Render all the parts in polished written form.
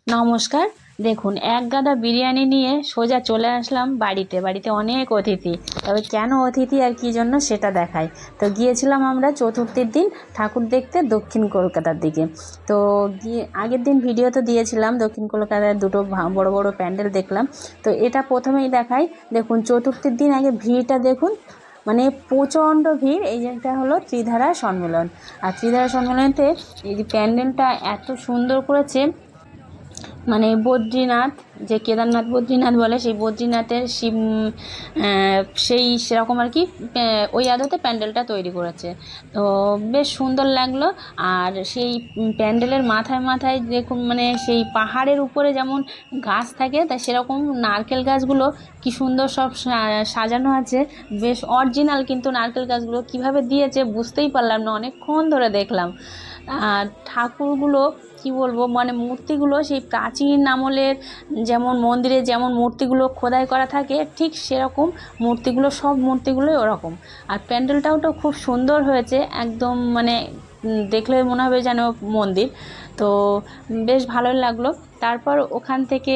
নমস্কার। দেখুন, এক গাদা বিরিয়ানি নিয়ে সোজা চলে আসলাম বাড়িতে। বাড়িতে অনেক অতিথি। তবে কেন অতিথি আর কী জন্য সেটা দেখাই। তো গিয়েছিলাম আমরা চতুর্থীর দিন ঠাকুর দেখতে দক্ষিণ কলকাতার দিকে। তো গিয়ে আগের দিন ভিডিও তো দিয়েছিলাম, দক্ষিণ কলকাতায় দুটো বড় বড় প্যান্ডেল দেখলাম। তো এটা প্রথমেই দেখাই। দেখুন, চতুর্থীর দিন আগে ভিড়টা দেখুন, মানে প্রচণ্ড ভিড়। এই যেটা হলো ত্রিধারা সম্মেলন। আর ত্রিধারা সম্মেলনেতে এই যে প্যান্ডেলটা এত সুন্দর করেছে, মানে বদ্রীনাথ, যে কেদারনাথ বদ্রীনাথ বলে, সেই বদ্রীনাথের শিব সেই সেরকম আর কি ওই আদতে প্যান্ডেলটা তৈরি করেছে। তো বেশ সুন্দর লাগলো। আর সেই প্যান্ডেলের মাথায় মাথায় দেখুন, মানে সেই পাহাড়ের উপরে যেমন গাছ থাকে, তা সেরকম নারকেল গাছগুলো কি সুন্দর সব সাজানো আছে। বেশ অরিজিনাল, কিন্তু নারকেল গাছগুলো কিভাবে দিয়েছে বুঝতেই পারলাম না, অনেকক্ষণ ধরে দেখলাম। আর ঠাকুরগুলো কি বলবো, মানে মূর্তিগুলো সেই প্রাচীন আমলের, যেমন মন্দিরে যেমন মূর্তিগুলো খোদাই করা থাকে ঠিক সেরকম মূর্তিগুলো, সব মূর্তিগুলোই ওরকম। আর প্যান্ডেলটাও তো খুব সুন্দর হয়েছে একদম, মানে দেখলে মনে হবে যেন মন্দির। তো বেশ ভালোই লাগলো। তারপর ওখান থেকে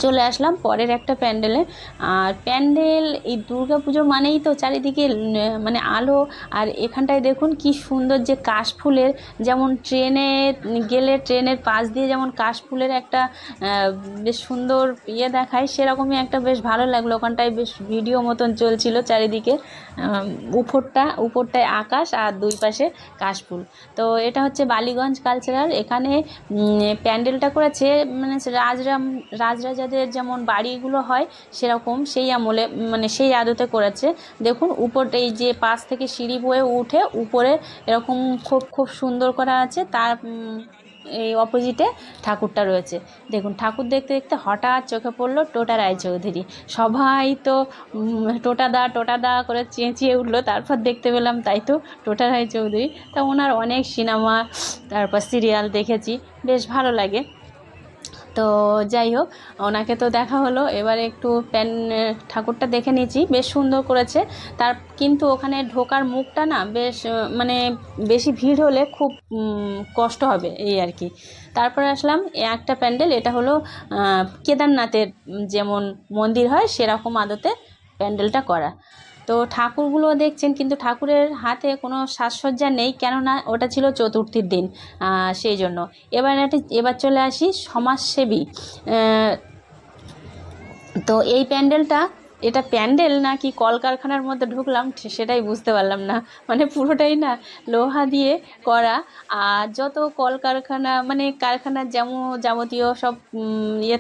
চলে আসলাম পরের একটা প্যান্ডেলে। আর প্যান্ডেল, এই দুর্গা পুজো মানেই তো চারিদিকে মানে আলো। আর এখানটায় দেখুন কি সুন্দর, যে কাশফুলের, যেমন ট্রেনে গেলে ট্রেনের পাশ দিয়ে যেমন কাশফুলের একটা বেশ সুন্দর দেখায়, সেরকমই একটা বেশ ভালো লাগলো। ওখানটায় বেশ ভিডিও মতন চলছিল চারিদিকে। উপরটায় আকাশ আর দুই পাশে কাশফুল। তো এটা হচ্ছে বালিগঞ্জ কালচারাল। এখানে প্যান্ডেলটা করেছে মানে রাজরাজাদের যেমন বাড়িগুলো হয় সেরকম, সেই আমলে, মানে সেই আদতে করেছে। দেখুন উপর, এই যে পাশ থেকে সিঁড়ি বয়ে উঠে উপরে এরকম খুব খুব সুন্দর করা আছে। তার এই অপোজিটে ঠাকুরটা রয়েছে। দেখুন, ঠাকুর দেখতে দেখতে হঠাৎ চোখে পড়লো টোটা রায়চৌধুরী। সবাই তো টোটা দা করে চেঁচিয়ে উঠলো। তারপর দেখতে পেলাম তাই তো টোটা রায়চৌধুরী। তা ওনার অনেক সিনেমা, তারপর সিরিয়াল দেখেছি, বেশ ভালো লাগে। তো যাই হোক, ওনাকে তো দেখা হলো। এবারে একটু ঠাকুরটা দেখে নিয়েছি, বেশ সুন্দর করেছে। তার কিন্তু ওখানে ঢোকার মুখটা না বেশ মানে বেশি ভিড় হলে খুব কষ্ট হবে এই আর কি। তারপরে আসলাম একটা প্যান্ডেল, এটা হলো কেদারনাথের যেমন মন্দির হয় সেরকম আদতে প্যান্ডেলটা করা। তো ঠাকুরগুলো দেখছেন, কিন্তু ঠাকুরের হাতে কোনো সাজসজ্জা নেই, কেননা ওটা ছিল চতুর্থীর দিন, সেই জন্য। এবার চলে আসি সমাজসেবী। তো এই প্যান্ডেলটা, এটা প্যান্ডেল নাকি কলকারখানার মধ্যে ঢুকলাম সেটাই বুঝতে পারলাম না। মানে পুরোটাই না লোহা দিয়ে করা। আর যত কলকারখানা, মানে কারখানার যেমন যাবতীয় সব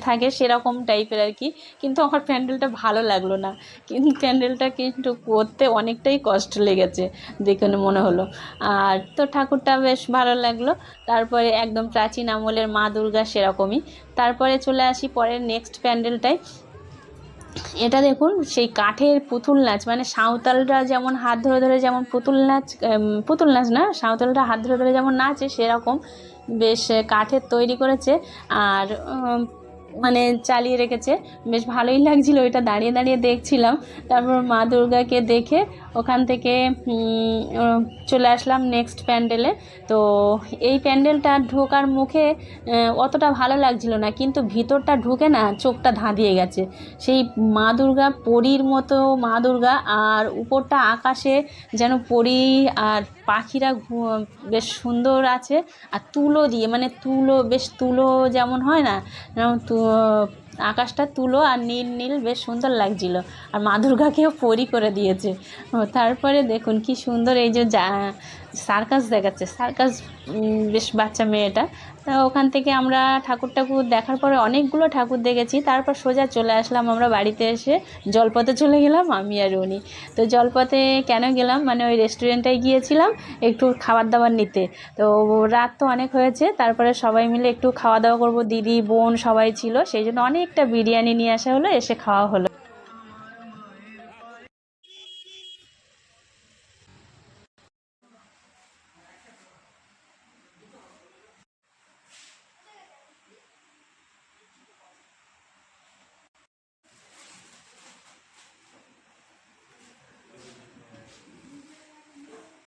থাকে সেরকম টাইপের আর কি। কিন্তু আমার প্যান্ডেলটা ভালো লাগলো না, কিন্তু প্যান্ডেলটা কিন্তু করতে অনেকটাই কষ্ট লেগেছে দেখে মনে হলো। আর তো ঠাকুরটা বেশ ভালো লাগলো। তারপরে একদম প্রাচীন আমলের মা দুর্গা সেরকমই। তারপরে চলে আসি পরের নেক্সট প্যান্ডেলটায়। এটা দেখুন, সেই কাঠের পুতুল নাচ, মানে সাঁওতালরা যেমন হাত ধরে ধরে যেমন পুতুল নাচ না, সাঁওতালরা হাত ধরে ধরে যেমন নাচে সেরকম বেশ কাঠের তৈরি করেছে। আর মানে চালিয়ে রেখেছে, বেশ ভালোই লাগছিল। ওইটা দাঁড়িয়ে দাঁড়িয়ে দেখছিলাম। তারপর মা দুর্গাকে দেখে ওখান থেকে চলে আসলাম নেক্সট প্যান্ডেলে। তো এই প্যান্ডেলটা ঢোকার মুখে অতটা ভালো লাগছিল না, কিন্তু ভিতরটা ঢুকে না চোখটা ধাঁধিয়ে গেছে। সেই মা দুর্গা পরীর মতো মা দুর্গা, আর উপরটা আকাশে যেন পরী আর পাখিরা বেশ সুন্দর আছে। আর তুলো দিয়ে, মানে তুলো, বেশ তুলো যেমন হয় না, আকাশটা তুলো আর নীল নীল, বেশ সুন্দর লাগছিল। আর মা দুর্গাকেও পরী করে দিয়েছে। তারপরে দেখুন কি সুন্দর, এই যে সার্কাস দেখাচ্ছে, সার্কাস, বেশ বাচ্চা মেয়েটা। তা ওখান থেকে আমরা ঠাকুর দেখার পরে অনেকগুলো ঠাকুর দেখেছি। তারপর সোজা চলে আসলাম আমরা বাড়িতে। এসে জলপথে চলে গেলাম আমি আর উনি। তো জলপথে কেন গেলাম, মানে ওই রেস্টুরেন্টটায় গিয়েছিলাম একটু খাবার দাবার নিতে। তো রাত তো অনেক হয়েছে, তারপরে সবাই মিলে একটু খাওয়া দাওয়া করবো, দিদি বোন সবাই ছিল, সেই জন্য অনেকটা বিরিয়ানি নিয়ে আসা হলো, এসে খাওয়া হলো।